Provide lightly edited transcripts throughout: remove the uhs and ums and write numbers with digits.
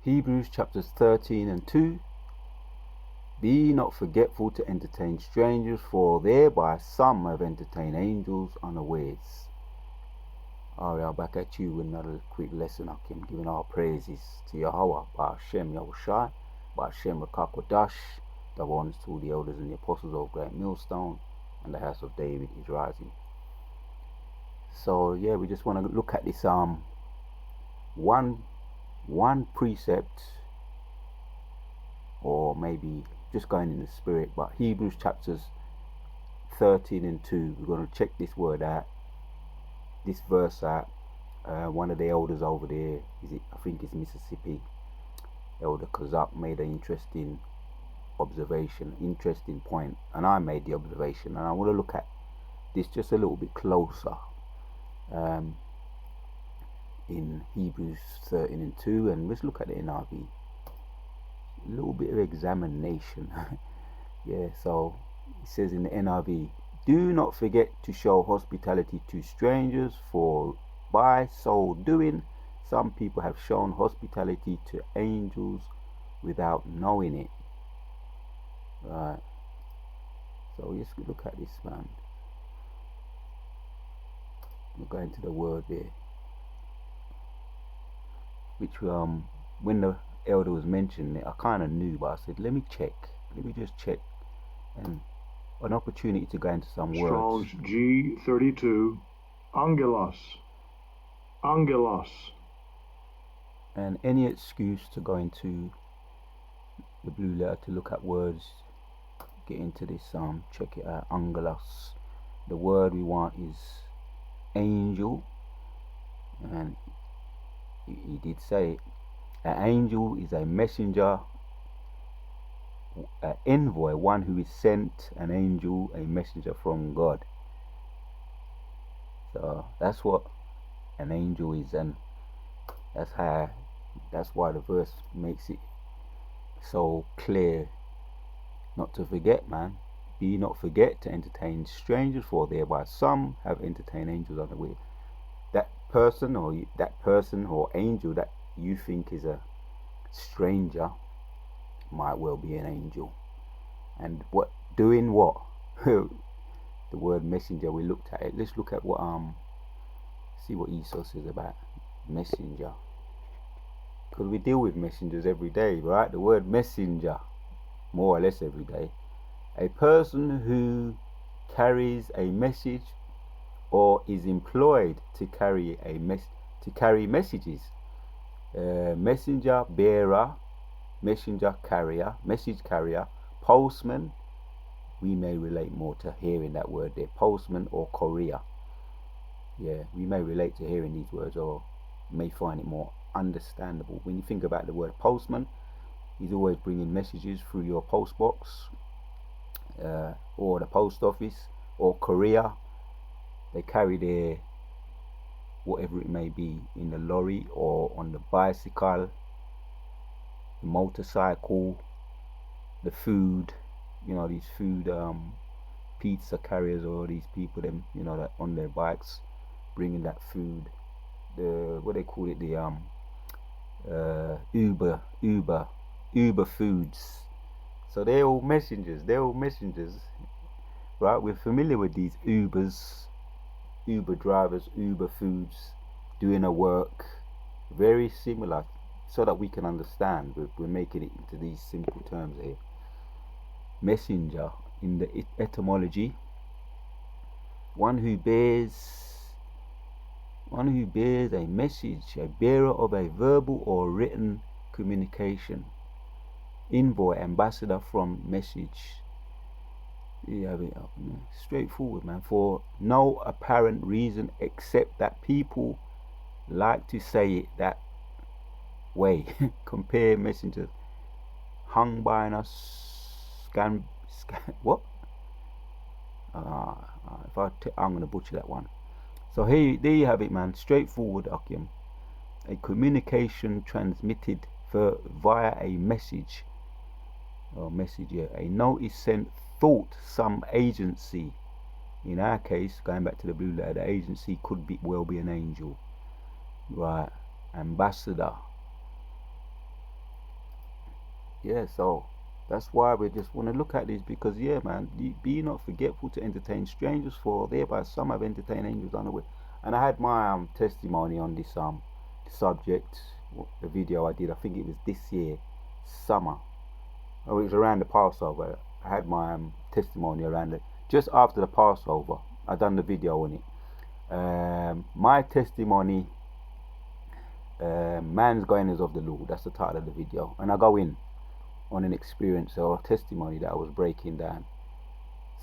Hebrews chapters 13 and 2. Be not forgetful to entertain strangers, for thereby some have entertained angels unawares. Alright, back at you with another quick lesson. I'm giving our praises to Yahweh, Ba'ashem Yahushai, Ba'ashem Rakakwadash, the ones to the elders and the apostles of Great Millstone, and the house of David is rising. So yeah, we just want to look at this one precept, or maybe just going in the spirit, but Hebrews chapters 13 and 2, we're going to check this word out, this verse out. One of the elders over there, I think it's Mississippi, Elder Kazak, made an interesting observation, interesting point, and I made the observation, and I want to look at this just a little bit closer in Hebrews 13 and 2, and let's look at the NIV. A little bit of examination. Yeah, so it says in the NIV, do not forget to show hospitality to strangers, for by so doing some people have shown hospitality to angels without knowing it. Right, so let's look at this, man. We'll go into the word there, which when the elder was mentioning it, I kind of knew, but I said, let me just check, and an opportunity to go into some Strong's words. G32, angelos, and any excuse to go into the blue letter to look at words, get into this, check it out. Angelos, the word we want is angel, and he did say an angel is a messenger, an envoy, one who is sent, an angel, a messenger from God. So that's what an angel is, and that's why the verse makes it so clear not to forget, man. Be not forget to entertain strangers, for thereby some have entertained angels unaware. That person or angel that you think is a stranger might well be an angel. And doing what? The word messenger, we looked at it. Let's look at what see what Esau says about messenger, because we deal with messengers every day, right? The word messenger, more or less every day. A person who carries a message or is employed to carry messages. Messenger bearer, messenger carrier, message carrier, postman. We may relate more to hearing that word there, postman or courier. Yeah, we may relate to hearing these words, or may find it more understandable. When you think about the word postman, he's always bringing messages through your post box, or the post office, or courier. They carry their whatever it may be in the lorry or on the bicycle, the motorcycle, the food, these food pizza carriers, or these people that on their bikes bringing that food, the what they call it, the Uber foods. So they're all messengers, right? We're familiar with these Uber drivers, Uber foods, doing a work very similar, so that we can understand. We're making it into these simple terms here. Messenger, in the etymology, one who bears a message, a bearer of a verbal or written communication. Envoy, ambassador from message. Yeah, straightforward, man. For no apparent reason except that people like to say it that way. Compare messengers hung by us, what? I'm gonna butcher that one. So here, there you have it, man. Straightforward, Akim. A communication transmitted via a message, or messenger. A note is sent thought some agency. In our case, going back to the blue letter, the agency could well be an angel, right? Ambassador. yeah, so that's why we just want to look at this, because yeah, man, be not forgetful to entertain strangers, for thereby some have entertained angels unaware. And I had my testimony on this subject, the video I did. I think it was this year, summer. Oh, it was around the Passover. I had my testimony around it just after the Passover. I done the video on it. My testimony, man's goings of the Lord. That's the title of the video, and I go in on an experience or testimony that I was breaking down.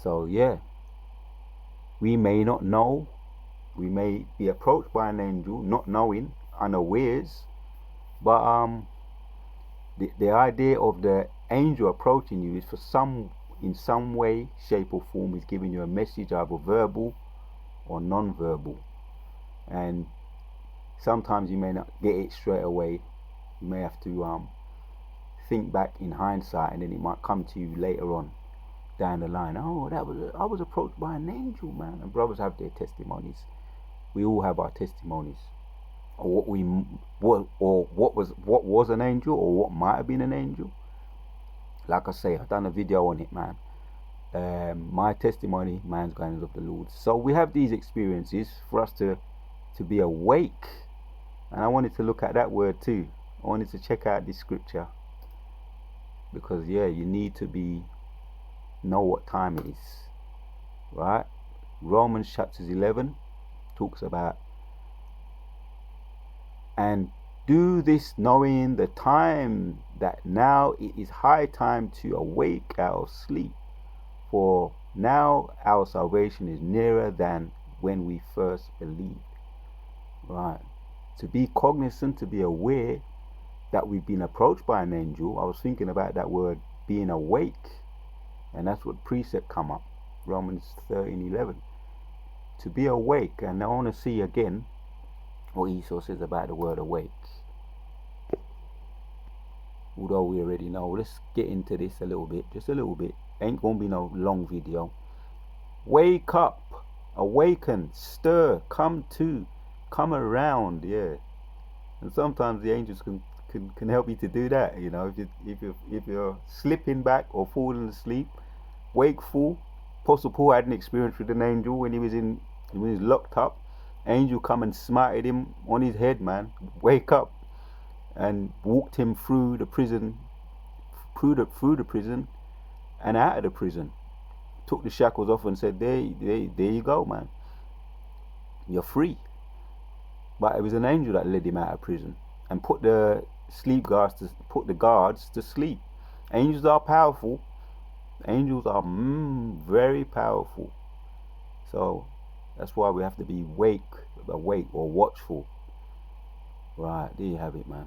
So yeah, we may not know, we may be approached by an angel, not knowing, unawares, but the idea of the angel approaching you is in some way, shape or form, is giving you a message, either verbal or non-verbal. And sometimes you may not get it straight away. You may have to think back in hindsight, and then it might come to you later on down the line. Oh, I was approached by an angel, man. And brothers have their testimonies. We all have our testimonies, or what was an angel, or what might have been an angel. Like I say, I've done a video on it, man. My testimony, man's goings of the Lord. So we have these experiences for us to be awake. And I wanted to look at that word too. I wanted to check out this scripture, because yeah, you need to know what time it is, right? Romans chapter 11 talks about, and do this knowing the time, that now it is high time to awake out of sleep, for now our salvation is nearer than when we first believed. Right, to be cognizant, to be aware that we've been approached by an angel. I was thinking about that word, being awake, and that's what precept come up, Romans 13:11, to be awake. And I want to see again what Esau says about the word awake, although we already know. Let's get into this a little bit, just a little bit. Ain't gonna be no long video. Wake up, awaken, stir, come to, come around. Yeah, and sometimes the angels can help you to do that. You know, if you're slipping back or falling asleep, wakeful. Apostle Paul had an experience with an angel when he was locked up. Angel come and smited him on his head, man. Wake up, and walked him through the prison, through the prison, and out of the prison. Took the shackles off and said, there you go, man. You're free. But it was an angel that led him out of prison and put the guards to sleep. Angels are powerful. Angels are very powerful. So that's why we have to be awake or watchful. Right, there you have it, man.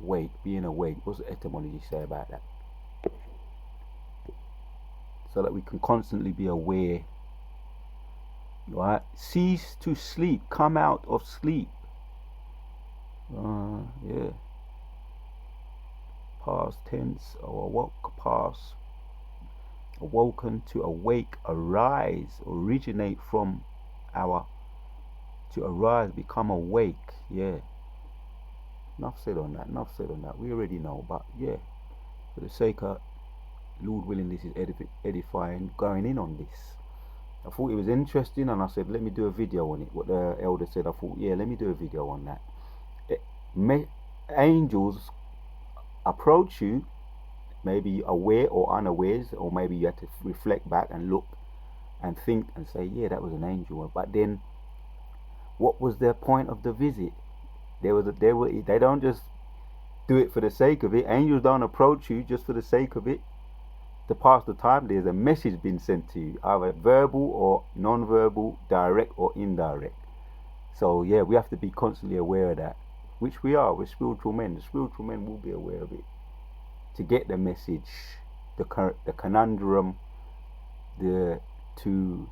Wake, being awake. What's the etymology say about that? So that we can constantly be aware. Right, cease to sleep, come out of sleep. Yeah. Past tense, or awoke, past. Awoken, to awake, arise, originate from to arise, become awake. Yeah. Enough said on that. We already know, but yeah, for the sake of Lord willing, this is edifying, going in on this. I thought it was interesting, and I said, let me do a video on it. What the elder said, I thought, yeah, let me do a video on that. Angels approach you, maybe aware or unawares, or maybe you have to reflect back and look and think and say, yeah, that was an angel. But then, what was the point of the visit? They don't just do it for the sake of it. Angels don't approach you just for the sake of it, to pass the time. There's a message being sent to you, either verbal or non-verbal, direct or indirect. So yeah, we have to be constantly aware of that, which we are. We're spiritual men. The spiritual men will be aware of it, to get the message, the conundrum, to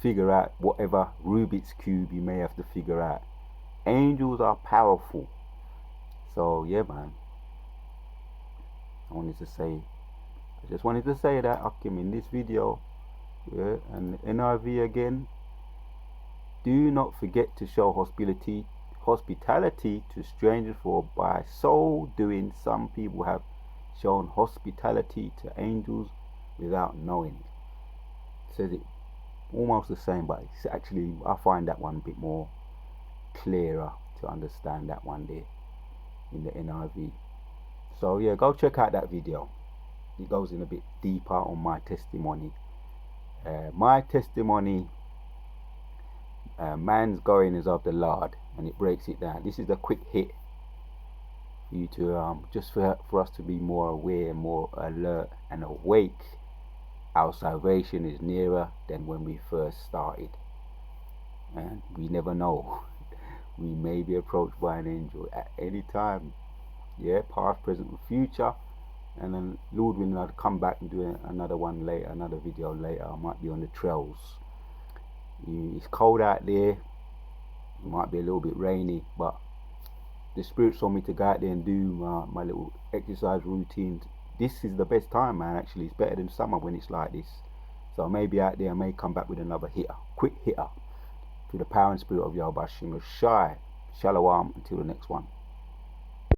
figure out whatever Rubik's cube you may have to figure out. Angels are powerful. So yeah, man, I just wanted to say that I came in this video. Yeah, and NIV again. Do not forget to show hospitality to strangers, for by so doing some people have shown hospitality to angels without knowing it. It says it almost the same, but it's actually, I find that one a bit more clearer to understand, that one there in the NIV. So yeah, go check out that video. It goes in a bit deeper on my testimony. My testimony, man's going is of the Lord, and it breaks it down. This is a quick hit for you to just for us to be more aware, more alert and awake. Our salvation is nearer than when we first started, and we never know. We may be approached by an angel at any time. Yeah, past, present, and future. And then Lord willing, I'll come back and do another one later, another video later. I might be on the trails. It's cold out there. It might be a little bit rainy, but the Spirit's on me to go out there and do my little exercise routine. This is the best time, man. Actually, it's better than summer when it's like this. So maybe out there I may come back with another hitter, quick hitter, through the power and spirit of Yahweh Shem Shai. Shalom until the next one.